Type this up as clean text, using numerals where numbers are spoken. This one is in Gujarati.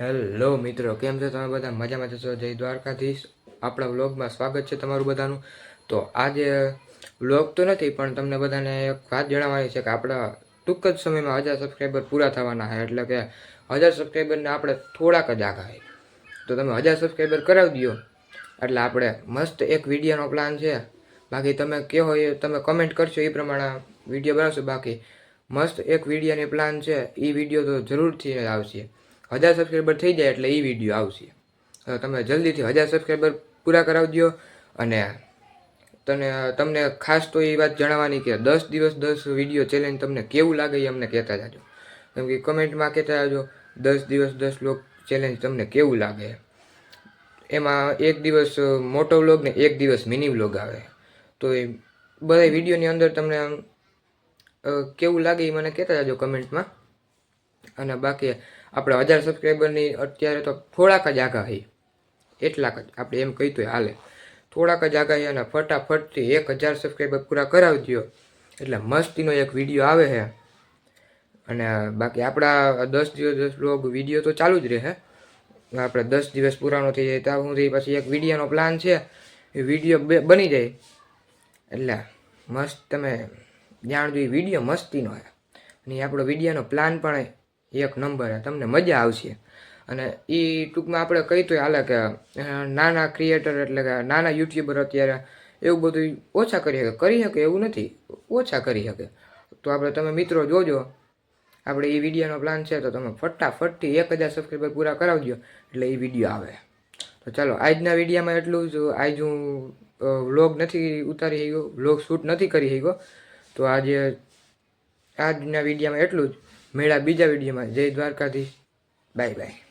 હેલો મિત્રો, કેમ છો તમે બધા? મજામાં જશો? જય દ્વારકાધીશ. આપણા વ્લોગમાં સ્વાગત છે તમારું બધાનું. તો આજે વ્લોગ તો નથી, પણ તમને બધાને એક વાત જણાવવાની છે કે આપણા ટૂંક જ સમયમાં 1000 સબસ્ક્રાઈબર પૂરા થવાના છે. એટલે કે 1000 સબસ્ક્રાઈબરને આપણે થોડાક જ આઘા છે. તો તમે 1000 સબસ્ક્રાઈબર કરાવી દો એટલે આપણે મસ્ત એક વિડીયોનો પ્લાન છે. બાકી તમે કહો એ તમે કમેન્ટ કરશો એ પ્રમાણે વિડીયો બનાવશો. બાકી મસ્ત એક વિડીયોની પ્લાન છે. એ વિડીયો તો જરૂરથી આવશે. 1000 સબસ્ક્રાઈબર થઈ જાય એટલે એ વિડીયો આવશે. તમે જલ્દીથી 1000 સબસ્ક્રાઈબર પૂરા કરાવી દો. અને તમને ખાસ તો એ વાત જણાવવાની કે 10 દિવસ 10 વિડીયો ચેલેન્જ તમને કેવું લાગે એ અમને કહેતા જાજો. કેમ કે કમેન્ટમાં કહેતા જાજો 10 દિવસ 10 વ્લોગ ચેલેન્જ તમને કેવું લાગે. એમાં એક દિવસ મોટો વ્લોગ ને એક દિવસ મિની વ્લોગ આવે. તો એ બધા વિડીયોની અંદર તમને કેવું લાગે એ મને કહેતા જાજો કમેન્ટમાં. અને બાકી આપણે 1000 સબસ્ક્રાઈબરની અત્યારે તો થોડાક જ આઘા છે. એટલાક જ આપણે એમ કહી તો હાલે. થોડાક જ આઘા છે અને ફટાફટથી 1000 સબસ્ક્રાઈબર પૂરા કરાવી દો એટલે મસ્તીનો એક વિડીયો આવે છે. અને બાકી આપણા 10 દિવસ 10 વ્લોગ વિડીયો તો ચાલુ જ રહે. આપણે 10 દિવસ પુરાનો થઈ જાય ત્યાં સુધી પછી એક વિડીયોનો પ્લાન છે. એ વિડીયો બની જાય એટલે મસ્ત તમે જાણજો. એ વિડીયો મસ્તીનો છે અને આપણો વિડીયોનો પ્લાન પણ એક નંબર છે. તમને મજા આવશે. અને એ ટૂંકમાં આપણે કહી તો હાલે કે નાના ક્રિએટર એટલે કે નાના યુટ્યુબર અત્યારે એવું બધું ઓછા કરી શકે એવું નથી, ઓછા કરી શકે. તો આપણે તમે મિત્રો જોજો. આપણે એ વિડીયોનો પ્લાન છે તો તમે ફટાફટથી 1000 સબસ્ક્રાઈબર પૂરા કરાવજો એટલે એ વિડીયો આવે. તો ચાલો આજના વિડીયોમાં એટલું જ. આજ હું વ્લોગ નથી ઉતારી શક્યો, વ્લોગ શૂટ નથી કરી શક્યો. તો આજના વિડીયોમાં એટલું જ. મેળા બીજા વિડીયોમાં. જય દ્વારકાધીશ. Bye bye.